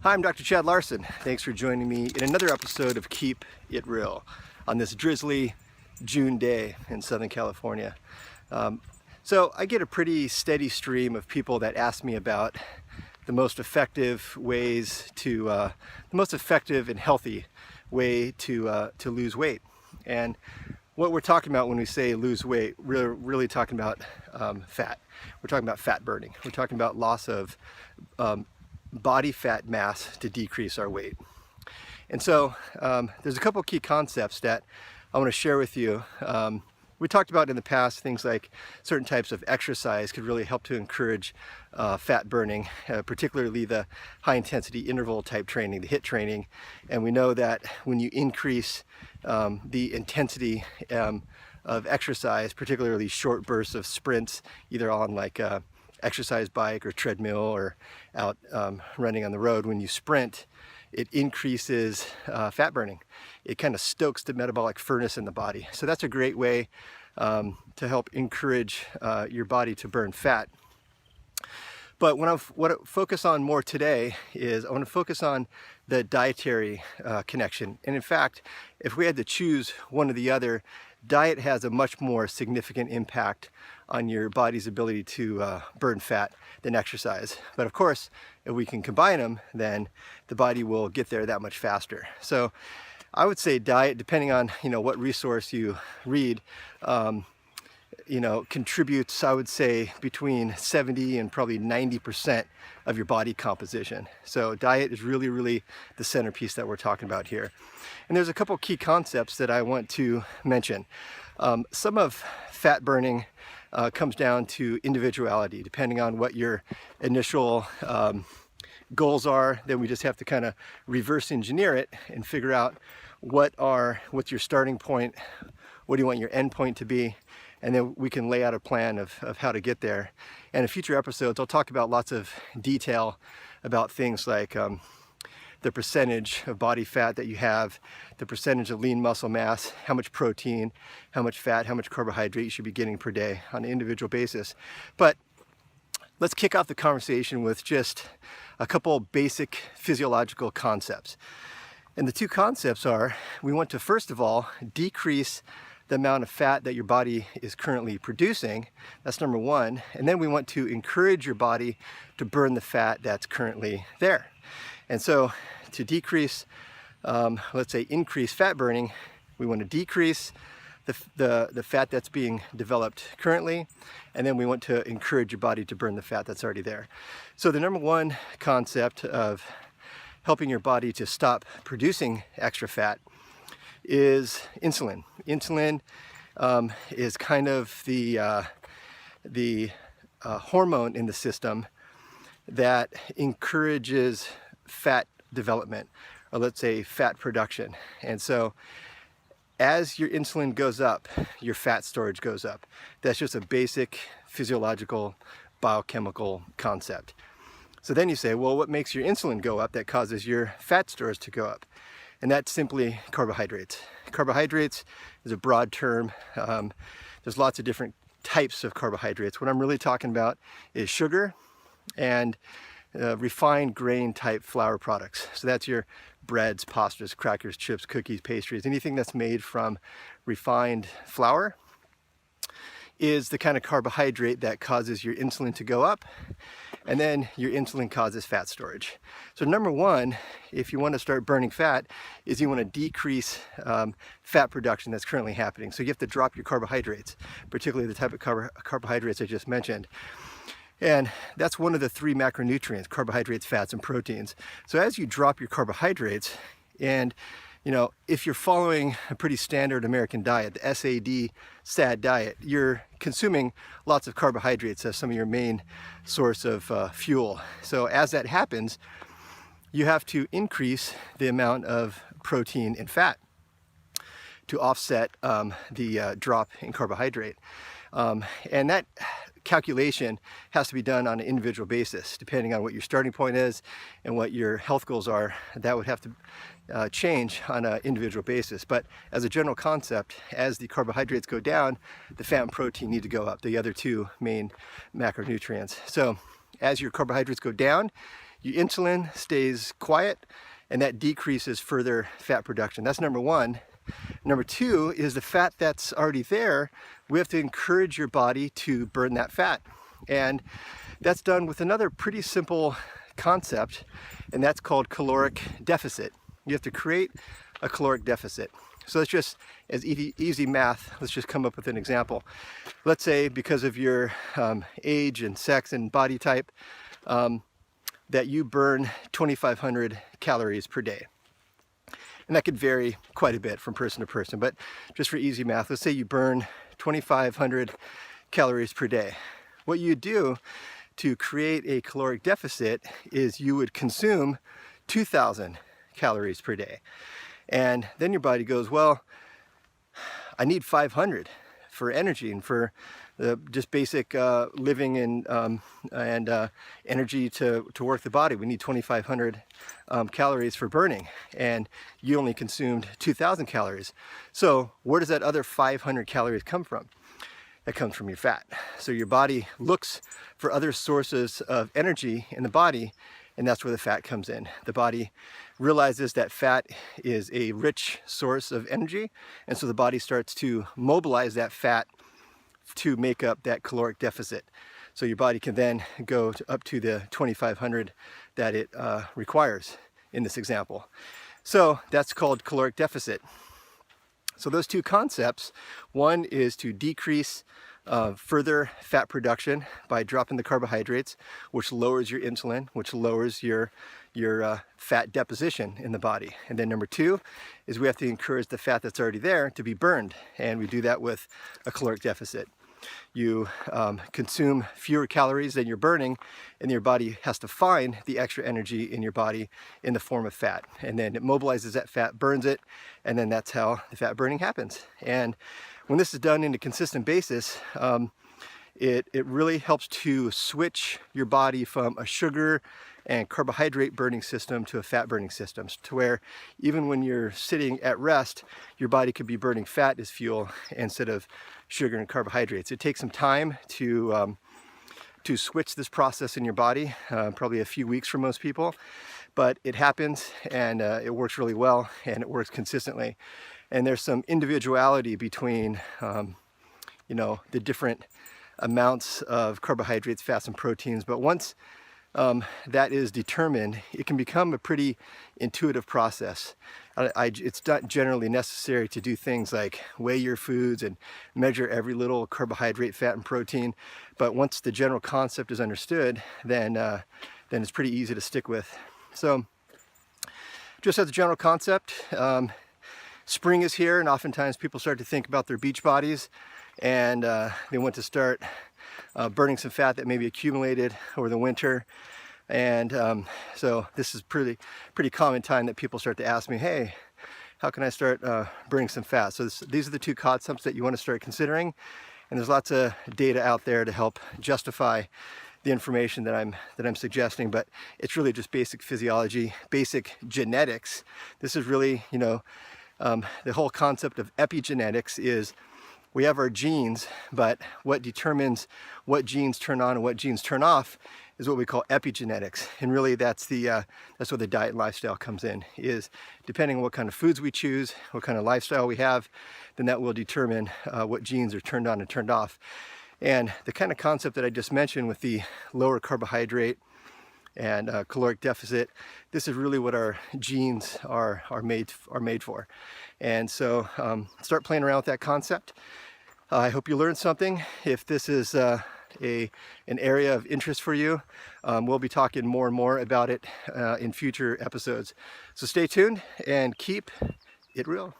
Hi, I'm Dr. Chad Larson. Thanks for joining me in another episode of Keep It Real on this drizzly June day in Southern California. So I get a pretty steady stream of people that ask me about the most effective ways to, the most effective and healthy way to lose weight. And what we're talking about when we say lose weight, we're really talking about fat. We're talking about fat burning. We're talking about loss of body fat mass to decrease our weight. And so there's a couple key concepts that I want to share with you. We talked about in the past things like certain types of exercise could really help to encourage fat burning, particularly the high intensity interval type training, the HIIT training. And we know that when you increase the intensity of exercise, particularly short bursts of sprints, either on like a exercise bike or treadmill or out running on the road, when you sprint, it increases fat burning. It kind of stokes the metabolic furnace in the body. So that's a great way to help encourage your body to burn fat. But what I focus on more today is I want to focus on the dietary connection. And in fact, if we had to choose one or the other, diet has a much more significant impact on your body's ability to burn fat than exercise. But of course, if we can combine them, then the body will get there that much faster. So I would say diet, depending on what resource you read, contributes, I would say, between 70 and probably 90% of your body composition. So diet is really the centerpiece that we're talking about here. And there's a couple key concepts that I want to mention. Some of fat burning comes down to individuality, depending on what your initial goals are. Then we just have to kind of reverse engineer it and figure out what's your starting point, what do you want your end point to be, and then we can lay out a plan of how to get there. And in future episodes, I'll talk about lots of detail about things like the percentage of body fat that you have, the percentage of lean muscle mass, how much protein, how much fat, how much carbohydrate you should be getting per day on an individual basis. But let's kick off the conversation with just a couple basic physiological concepts. And the two concepts are, we want to first of all decrease the amount of fat that your body is currently producing. That's number one. And then we want to encourage your body to burn the fat that's currently there. And so to decrease, let's say increase fat burning, we want to decrease the fat that's being developed currently, and then we want to encourage your body to burn the fat that's already there. So the number one concept of helping your body to stop producing extra fat is insulin. Insulin is kind of the hormone in the system that encourages fat development, or let's say fat production. And so as your insulin goes up, your fat storage goes up. That's just a basic physiological biochemical concept. So then you say, well, what makes your insulin go up that causes your fat storage to go up? And that's simply carbohydrates. Carbohydrates is a broad term. There's lots of different types of carbohydrates. What I'm really talking about is sugar and refined grain type flour products. So that's your breads, pastas, crackers, chips, cookies, pastries, anything that's made from refined flour is the kind of carbohydrate that causes your insulin to go up, and then your insulin causes fat storage. So number one, if you want to start burning fat, is you want to decrease fat production that's currently happening. So you have to drop your carbohydrates, particularly the type of carbohydrates I just mentioned. And that's one of the three macronutrients: carbohydrates, fats, and proteins. So as you drop your carbohydrates, and if you're following a pretty standard American diet, the SAD diet, you're consuming lots of carbohydrates as some of your main source of fuel. So as that happens, you have to increase the amount of protein and fat to offset the drop in carbohydrate. And that calculation has to be done on an individual basis, depending on what your starting point is and what your health goals are. That would have to change on an individual basis. But as a general concept, as the carbohydrates go down, the fat and protein need to go up, the other two main macronutrients. So as your carbohydrates go down, Your insulin stays quiet, and that decreases further fat production. That's number one. Number two is the fat that's already there. We have to encourage your body to burn that fat. And that's done with another pretty simple concept, and that's called caloric deficit. You have to create a caloric deficit. So let's just, as easy math, let's just come up with an example. Let's say because of your age and sex and body type, that you burn 2,500 calories per day. And that could vary quite a bit from person to person, but just for easy math, let's say you burn 2,500 calories per day. What you do to create a caloric deficit is you would consume 2,000 calories per day. And then your body goes, well, I need 500 for energy and for the just basic living and energy to work the body. We need 2,500 calories for burning, and you only consumed 2,000 calories. So where does that other 500 calories come from? That comes from your fat. So your body looks for other sources of energy in the body, and that's where the fat comes in. The body realizes that fat is a rich source of energy, and so the body starts to mobilize that fat to make up that caloric deficit. So your body can then go up to the 2,500 that it requires in this example. So that's called caloric deficit. So those two concepts, one is to decrease further fat production by dropping the carbohydrates, which lowers your insulin, which lowers your fat deposition in the body. And then number two is we have to encourage the fat that's already there to be burned, and we do that with a caloric deficit. You consume fewer calories than you're burning, and your body has to find the extra energy in your body in the form of fat. And then it mobilizes that fat, burns it, and then that's how the fat burning happens. And when this is done in a consistent basis, it really helps to switch your body from a sugar and carbohydrate burning system to a fat burning system, to where even when you're sitting at rest, your body could be burning fat as fuel instead of sugar and carbohydrates. It takes some time to switch this process in your body, probably a few weeks for most people, but it happens, and it works really well, and it works consistently. And there's some individuality between the different amounts of carbohydrates, fats, and proteins, but once that is determined, it can become a pretty intuitive process. It's not generally necessary to do things like weigh your foods and measure every little carbohydrate, fat, and protein, but once the general concept is understood, then it's pretty easy to stick with. So just as a general concept, spring is here, and oftentimes people start to think about their beach bodies, and they want to start burning some fat that maybe accumulated over the winter. And so this is pretty common time that people start to ask me, hey, how can I start burning some fat? So these are the two concepts that you want to start considering, and there's lots of data out there to help justify the information that I'm suggesting, but it's really just basic physiology, basic genetics. This is really, the whole concept of epigenetics is we have our genes, but what determines what genes turn on and what genes turn off is what we call epigenetics. And really that's where the diet and lifestyle comes in, is depending on what kind of foods we choose, what kind of lifestyle we have, then that will determine what genes are turned on and turned off. And the kind of concept that I just mentioned with the lower carbohydrate and caloric deficit, this is really what our genes are made for. And so start playing around with that concept. I hope you learned something. If this is an area of interest for you, we'll be talking more and more about it in future episodes. So stay tuned and keep it real.